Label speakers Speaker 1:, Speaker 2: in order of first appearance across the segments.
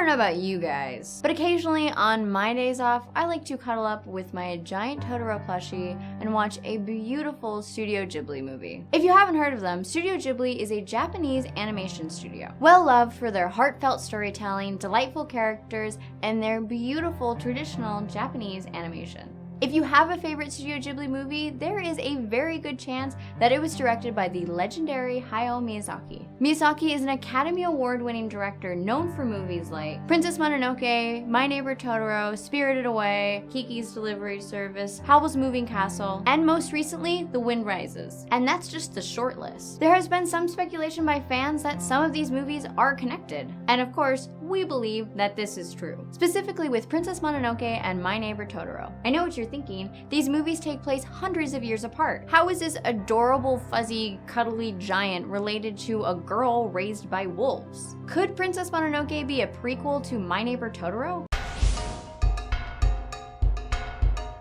Speaker 1: know about you guys, but occasionally on my days off, I like to cuddle up with my giant Totoro plushie and watch a beautiful Studio Ghibli movie. If you haven't heard of them, Studio Ghibli is a Japanese animation studio, well loved for their heartfelt storytelling, delightful characters, and their beautiful traditional Japanese animation. If you have a favorite Studio Ghibli movie, there is a very good chance that it was directed by the legendary Hayao Miyazaki. Miyazaki is an Academy Award-winning director known for movies like Princess Mononoke, My Neighbor Totoro, Spirited Away, Kiki's Delivery Service, Howl's Moving Castle, and most recently, The Wind Rises. And that's just the short list. There has been some speculation by fans that some of these movies are connected. And of course, we believe that this is true. Specifically with Princess Mononoke and My Neighbor Totoro. I know what you're thinking, these movies take place hundreds of years apart. How is this adorable, fuzzy, cuddly giant related to a girl raised by wolves? Could Princess Mononoke be a prequel to My Neighbor Totoro?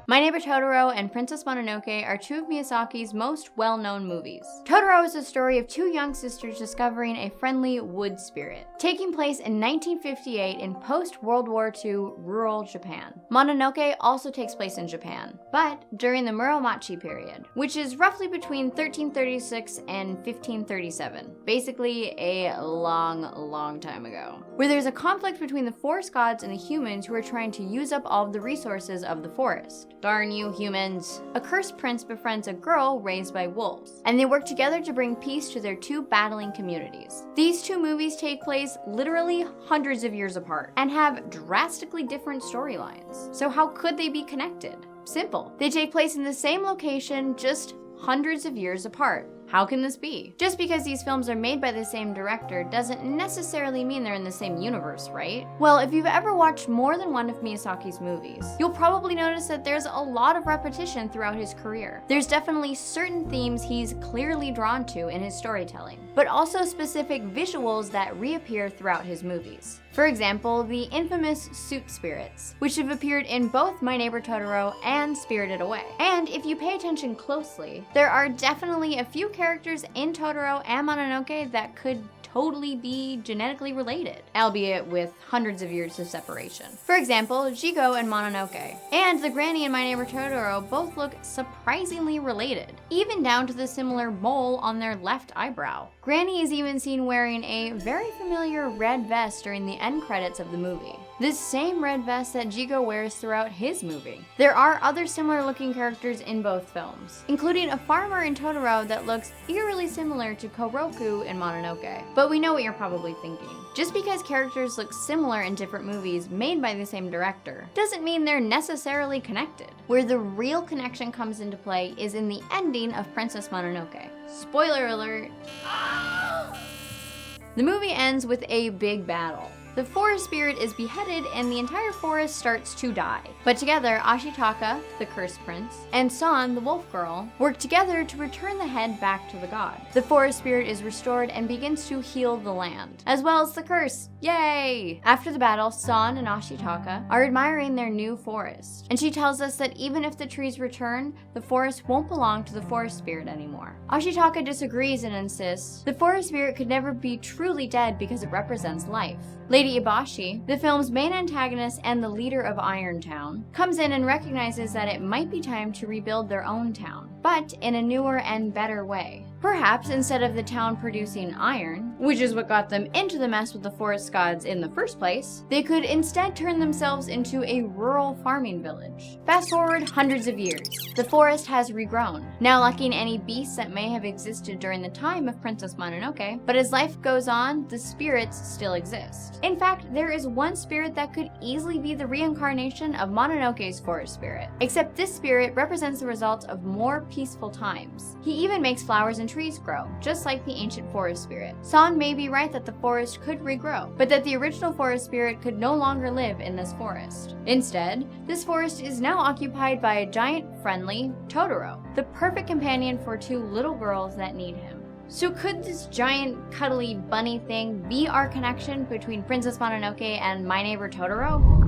Speaker 1: My Neighbor Totoro and Princess Mononoke are two of Miyazaki's most well-known movies. Totoro is the story of two young sisters discovering a friendly wood spirit, taking place in 1958 in post-World War II rural Japan. Mononoke also takes place in Japan, but during the Muromachi period, which is roughly between 1336 and 1537, basically a long time ago, where there's a conflict between the forest gods and the humans who are trying to use up all of the resources of the forest. Darn you humans. A cursed prince befriends a girl raised by wolves, and they work together to bring peace to their two battling communities. These two movies take place literally hundreds of years apart and have drastically different storylines. So how could they be connected? Simple. They take place in the same location, just hundreds of years apart. How can this be? Just because these films are made by the same director doesn't necessarily mean they're in the same universe, right? Well, if you've ever watched more than one of Miyazaki's movies, you'll probably notice that there's a lot of repetition throughout his career. There's definitely certain themes he's clearly drawn to in his storytelling, but also specific visuals that reappear throughout his movies. For example, the infamous suit spirits, which have appeared in both My Neighbor Totoro and Spirited Away. And if you pay attention closely, there are definitely a few characters in Totoro and Mononoke that could totally be genetically related, albeit with hundreds of years of separation. For example, Jigo and Mononoke, and the granny in My Neighbor Totoro both look surprisingly related, even down to the similar mole on their left eyebrow. Granny is even seen wearing a very familiar red vest during the end credits of the movie. This same red vest that Jigo wears throughout his movie. There are other similar looking characters in both films, including a farmer in Totoro that looks eerily similar to Koroku in Mononoke. But we know what you're probably thinking. Just because characters look similar in different movies made by the same director, doesn't mean they're necessarily connected. Where the real connection comes into play is in the ending of Princess Mononoke. Spoiler alert. The movie ends with a big battle. The forest spirit is beheaded and the entire forest starts to die. But together, Ashitaka, the cursed prince, and San, the wolf girl, work together to return the head back to the god. The forest spirit is restored and begins to heal the land, as well as the curse. Yay! After the battle, San and Ashitaka are admiring their new forest, and she tells us that even if the trees return, the forest won't belong to the forest spirit anymore. Ashitaka disagrees and insists the forest spirit could never be truly dead because it represents life. Lady Ibashi, the film's main antagonist and the leader of Iron Town, comes in and recognizes that it might be time to rebuild their own town, but in a newer and better way. Perhaps instead of the town producing iron, which is what got them into the mess with the forest gods in the first place, they could instead turn themselves into a rural farming village. Fast forward hundreds of years. The forest has regrown, now lacking any beasts that may have existed during the time of Princess Mononoke, but as life goes on, the spirits still exist. In fact, there is one spirit that could easily be the reincarnation of Mononoke's forest spirit, except this spirit represents the result of more peaceful times. He even makes flowers and trees grow, just like the ancient forest spirit. San may be right that the forest could regrow, but that the original forest spirit could no longer live in this forest. Instead, this forest is now occupied by a giant, friendly Totoro, the perfect companion for two little girls that need him. So could this giant, cuddly bunny thing be our connection between Princess Mononoke and My Neighbor Totoro?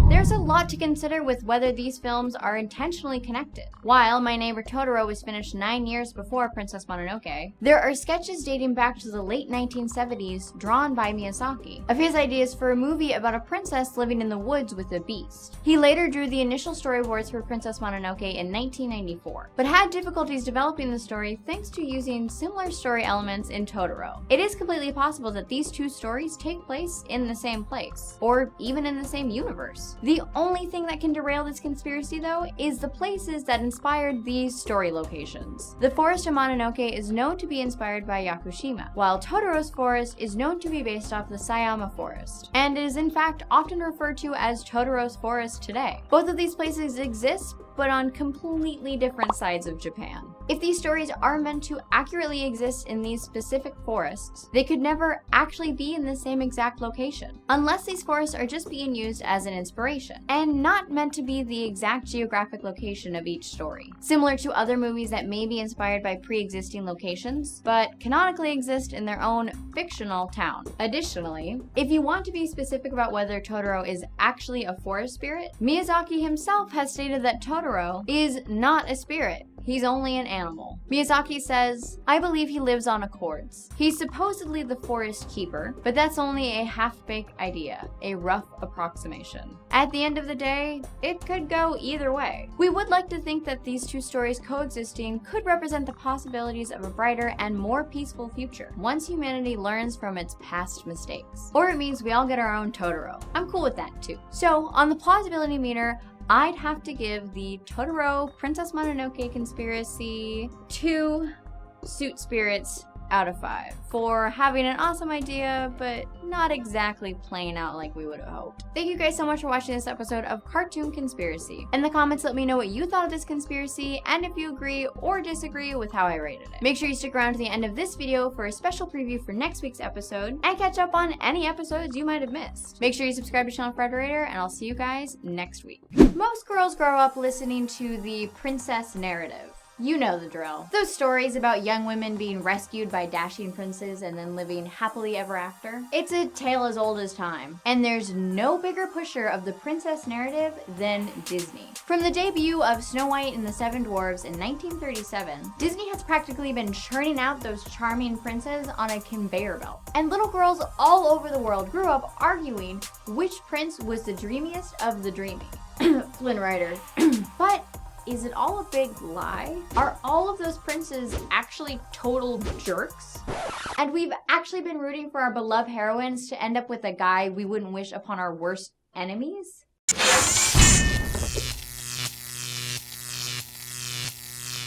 Speaker 1: There There's a lot to consider with whether these films are intentionally connected. While My Neighbor Totoro was finished 9 years before Princess Mononoke, there are sketches dating back to the late 1970s drawn by Miyazaki of his ideas for a movie about a princess living in the woods with a beast. He later drew the initial storyboards for Princess Mononoke in 1994, but had difficulties developing the story thanks to using similar story elements in Totoro. It is completely possible that these two stories take place in the same place, or even in the same universe. The only thing that can derail this conspiracy, though, is the places that inspired these story locations. The forest of Mononoke is known to be inspired by Yakushima, while Totoro's forest is known to be based off the Sayama forest, and is in fact often referred to as Totoro's forest today. Both of these places exist, but on completely different sides of Japan. If these stories are meant to accurately exist in these specific forests, they could never actually be in the same exact location, unless these forests are just being used as an inspiration, and not meant to be the exact geographic location of each story. Similar to other movies that may be inspired by pre-existing locations, but canonically exist in their own fictional town. Additionally, if you want to be specific about whether Totoro is actually a forest spirit, Miyazaki himself has stated that Totoro is not a spirit. He's only an animal. Miyazaki says, "I believe he lives on accords. He's supposedly the forest keeper, but that's only a half-baked idea, a rough approximation. At the end of the day, it could go either way." We would like to think that these two stories coexisting could represent the possibilities of a brighter and more peaceful future, once humanity learns from its past mistakes. Or it means we all get our own Totoro. I'm cool with that too. So, on the plausibility meter, I'd have to give the Totoro Princess Mononoke conspiracy 2 suit spirits out of 5 for having an awesome idea, but not exactly playing out like we would have hoped. Thank you guys so much for watching this episode of Cartoon Conspiracy. In the comments, let me know what you thought of this conspiracy and if you agree or disagree with how I rated it. Make sure you stick around to the end of this video for a special preview for next week's episode and catch up on any episodes you might have missed. Make sure you subscribe to channel Frederator, and I'll see you guys next week. Most girls grow up listening to the princess narrative. You know the drill. Those stories about young women being rescued by dashing princes and then living happily ever after. It's a tale as old as time, and there's no bigger pusher of the princess narrative than Disney. From the debut of Snow White and the Seven Dwarfs in 1937, Disney has practically been churning out those charming princes on a conveyor belt. And little girls all over the world grew up arguing which prince was the dreamiest of the dreamy. Flynn Rider. But is it all a big lie? Are all of those princes actually total jerks? And we've actually been rooting for our beloved heroines to end up with a guy we wouldn't wish upon our worst enemies?